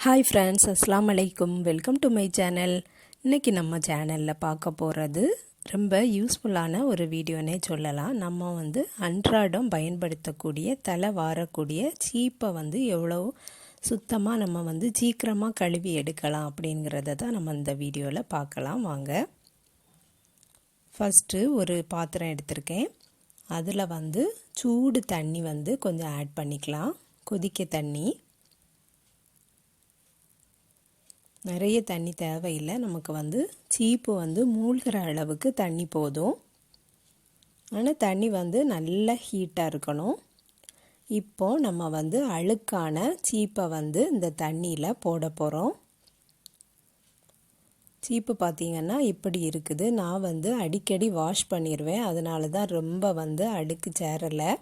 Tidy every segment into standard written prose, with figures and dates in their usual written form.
Hi friends, அஸ்ஸலாமு அலைக்கும். Welcome to my channel. இன்றைக்கி நம்ம சேனலில் பார்க்க போகிறது ரொம்ப யூஸ்ஃபுல்லான ஒரு வீடியோனே சொல்லலாம். நம்ம அன்றாடம் பயன்படுத்தக்கூடிய தலை வாரக்கூடிய சீப்பை எவ்வளோ சுத்தமாக நம்ம சீக்கிரமாக கழுவி எடுக்கலாம் அப்படிங்கிறத தான் நம்ம இந்த வீடியோவில் பார்க்கலாம். வாங்க. ஃபஸ்ட்டு ஒரு பாத்திரம் எடுத்திருக்கேன். அதில் சூடு தண்ணி கொஞ்சம் ஆட் பண்ணிக்கலாம். கொதிக்க தண்ணி, நிறைய தண்ணி தேவையில்லை. நமக்கு சீப்பு மூழ்கிற அளவுக்கு தண்ணி போதும். ஆனால் தண்ணி நல்லா ஹீட்டாக இருக்கணும். இப்போது நம்ம அழுக்கான சீப்பை இந்த தண்ணியில் போட போகிறோம். சீப்பு பார்த்திங்கன்னா இப்படி இருக்குது. நான் அடிக்கடி வாஷ் பண்ணிடுவேன், அதனால தான் ரொம்ப அழுக்கு சேரலை.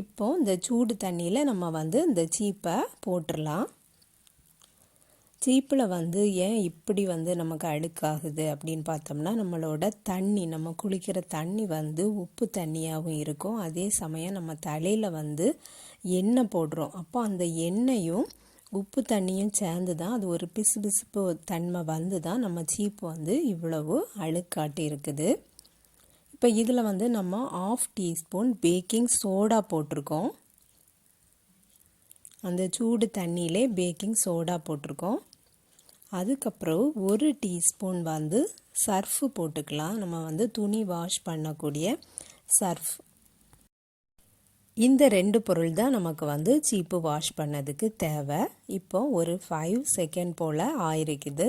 இப்போது இந்த சூடு தண்ணியில் நம்ம இந்த சீப்பை போட்டுடலாம். சீப்பில் ஏன் இப்படி நமக்கு அழுக்காகுது அப்படின்னு பார்த்தோம்னா, நம்மளோட தண்ணி, நம்ம குளிக்கிற தண்ணி உப்பு தண்ணியாகவும் இருக்கும். அதே சமயம் நம்ம தலையில் எண்ணெய் போடுறோம். அப்போ அந்த எண்ணெயும் உப்பு தண்ணியும் சேர்ந்து தான் அது ஒரு பிசுபிசுப்பு தன்மை தான் நம்ம சீப்பு இவ்வளவு அழுக்காட்டி இருக்குது. இப்போ இதில் நம்ம 1/2 டீஸ்பூன் பேக்கிங் சோடா போட்டிருக்கோம். அந்த சூடு தண்ணியிலே பேக்கிங் சோடா போட்டிருக்கோம். அதுக்கப்புறம் 1 டீஸ்பூன் சர்ஃபு போட்டுக்கலாம். நம்ம துணி வாஷ் பண்ணக்கூடிய சர்ஃப். இந்த 2 பொருள் தான் நமக்கு சீப்பு வாஷ் பண்ணதுக்கு தேவை. இப்போ ஒரு 5 செகண்ட் போல் ஆயிருக்குது.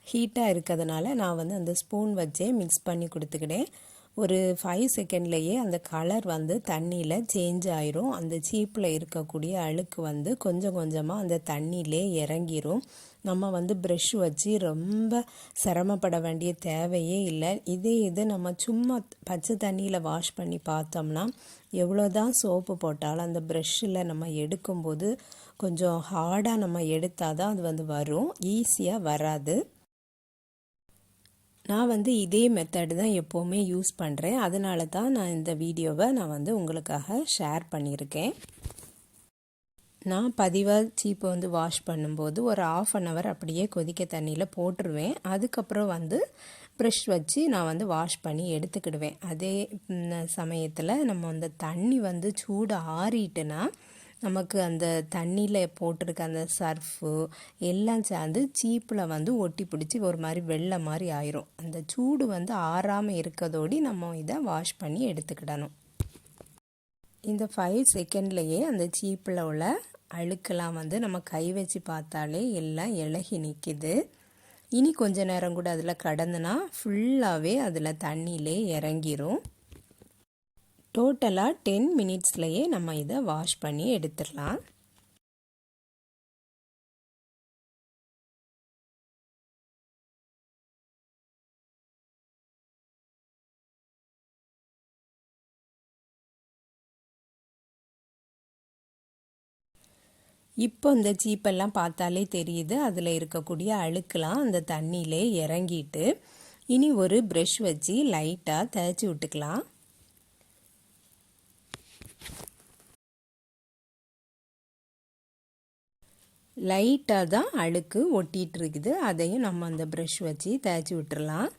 ஹீட்டாக இருக்கிறதுனால நான் அந்த ஸ்பூன் வச்சே மிக்ஸ் பண்ணி கொடுத்துக்கிட்டேன். ஒரு 5 செகண்ட்லேயே அந்த கலர் தண்ணியில் சேஞ்ச் ஆயிரும். அந்த சீப்பில் இருக்கக்கூடிய அழுக்கு கொஞ்சம் கொஞ்சமாக அந்த தண்ணியிலே இறங்கிரும். நம்ம ப்ரஷ் வச்சு ரொம்ப சிரமப்பட வேண்டிய தேவையே இல்லை. இது நம்ம சும்மா பச்சை தண்ணியில் வாஷ் பண்ணி பார்த்தோம்னா, எவ்வளோதான் சோப்பு போட்டாலும் அந்த ப்ரஷ்ஷில் நம்ம எடுக்கும்போது கொஞ்சம் ஹார்டாக நம்ம எடுத்தால் தான் அது வரும், ஈஸியாக வராது. நான் இதே மெத்தடு தான் எப்போவுமே யூஸ் பண்ணுறேன். அதனால தான் நான் இந்த வீடியோவை நான் உங்களுக்காக ஷேர் பண்ணியிருக்கேன். நான் பதிவாக சீப்பை வாஷ் பண்ணும்போது ஒரு 1/2 hour அப்படியே கொதிக்க தண்ணியில் போட்டுருவேன். அதுக்கப்புறம் ப்ரஷ் வச்சு நான் வாஷ் பண்ணி எடுத்துக்கிடுவேன். அதே சமயத்தில் நம்ம அந்த தண்ணி சூடு ஆறிட்டுனா நமக்கு அந்த தண்ணியில் போட்டிருக்க அந்த சர்ஃபு எல்லாம் சேர்ந்து சீப்பில் ஒட்டி பிடிச்சி ஒரு மாதிரி வெள்ளை மாதிரி ஆயிரும். அந்த சூடு ஆறாமல் இருக்கிறதோடி நம்ம இதை வாஷ் பண்ணி எடுத்துக்கிடணும். இந்த 5 செகண்ட்லேயே அந்த சீப்பில் உள்ள அழுக்கெல்லாம் நம்ம கை வச்சு பார்த்தாலே எல்லாம் இலகி நிற்கிது. இனி கொஞ்ச நேரம் கூட அதில் கடந்துனா ஃபுல்லாகவே அதில் தண்ணியிலே இறங்கிரும். டோட்டலாக 10 மினிட்ஸ்லையே நம்ம இதை வாஷ் பண்ணி எடுத்துடலாம். இப்போ இந்த சீப்பெல்லாம் பார்த்தாலே தெரியுது, அதில் இருக்கக்கூடிய அழுக்கெல்லாம் அந்த தண்ணியிலே இறங்கிட்டு. இனி ஒரு ப்ரஷ் வச்சு லைட்டாக தேய்ச்சி விட்டுக்கலாம். லைட்டாக தான் அழுக்கு ஒட்டிகிட்டு இருக்குது. அதையும் நம்ம அந்த ப்ரஷ் வச்சு தேய்ச்சி விட்டுறலாம்.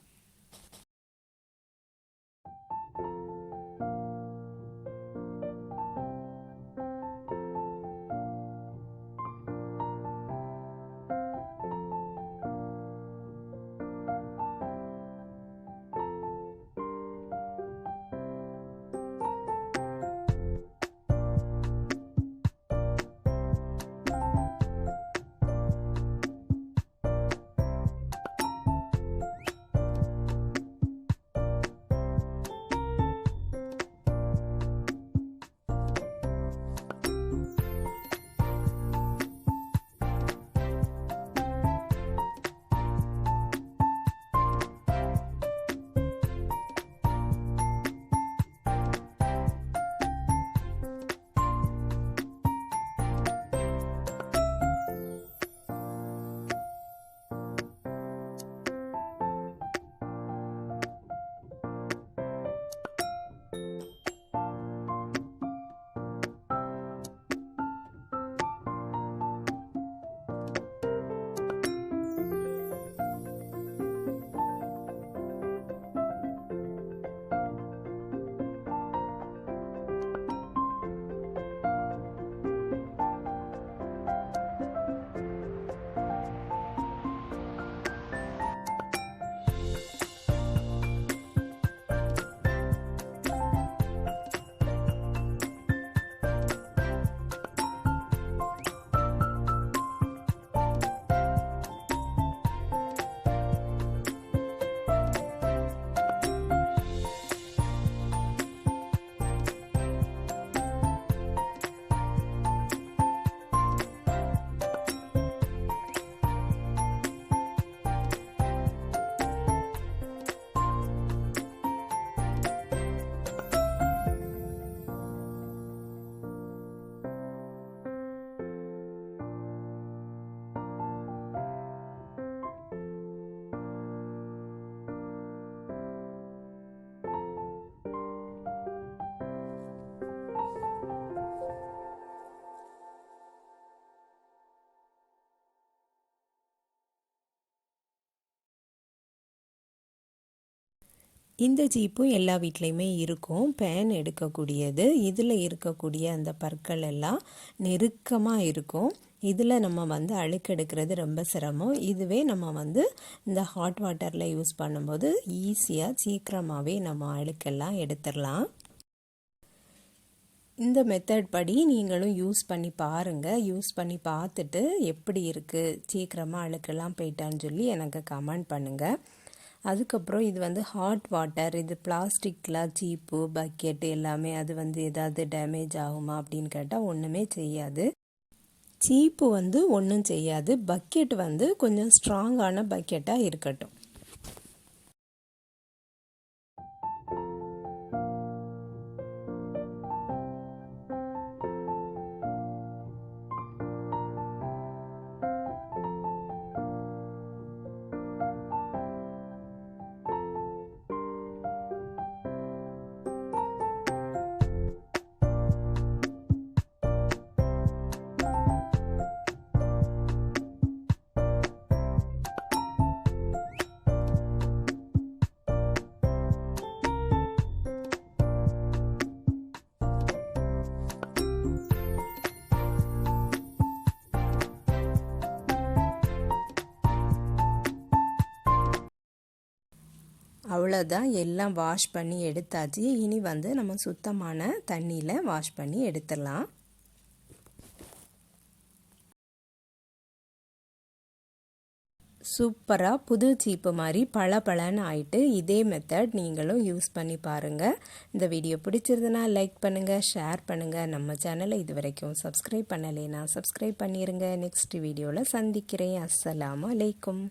இந்த சீப்பும் எல்லா வீட்லேயுமே இருக்கும், பேன் எடுக்கக்கூடியது. இதில் இருக்கக்கூடிய அந்த பற்கள் எல்லாம் நெருக்கமாக இருக்கும். இதில் நம்ம வந்து அழுக்கெடுக்கிறது ரொம்ப சிரமம். இதுவே நம்ம இந்த ஹாட் வாட்டரில் யூஸ் பண்ணும்போது ஈஸியாக சீக்கிரமாகவே நம்ம அழுக்கெல்லாம் எடுத்துடலாம். இந்த மெத்தட் படி நீங்களும் யூஸ் பண்ணி பாருங்கள். யூஸ் பண்ணி பார்த்துட்டு எப்படி இருக்குது, சீக்கிரமாக அழுக்கெல்லாம் போயிட்டான்னு சொல்லி எனக்கு கமெண்ட் பண்ணுங்கள். அதுக்கப்புறம் இது ஹாட் வாட்டர், இது பிளாஸ்டிக்கில் சீப்பு பக்கெட்டு எல்லாமே அது ஏதாவது டேமேஜ் ஆகுமா அப்படின்னு கேட்டால் ஒன்றுமே செய்யாது. சீப்பு ஒன்றும் செய்யாது. பக்கெட் கொஞ்சம் ஸ்ட்ராங்கான பக்கெட்டாக இருக்கட்டும். அவ்வளோதான், எல்லாம் வாஷ் பண்ணி எடுத்தாச்சு. இனி நம்ம சுத்தமான தண்ணியில் வாஷ் பண்ணி எடுத்துடலாம். சூப்பராக புது சீப்பு மாதிரி பளபளன்னு ஆயிட்டு. இதே மெத்தட் நீங்களும் யூஸ் பண்ணி பாருங்கள். இந்த வீடியோ பிடிச்சிருந்தனா லைக் பண்ணுங்கள், ஷேர் பண்ணுங்கள். நம்ம சேனலை இது வரைக்கும் சப்ஸ்கிரைப் பண்ணலைன்னா சப்ஸ்கிரைப் பண்ணிடுங்க. நெக்ஸ்ட் வீடியோவில் சந்திக்கிறேன். அஸ்ஸலாமு அலைக்கும்.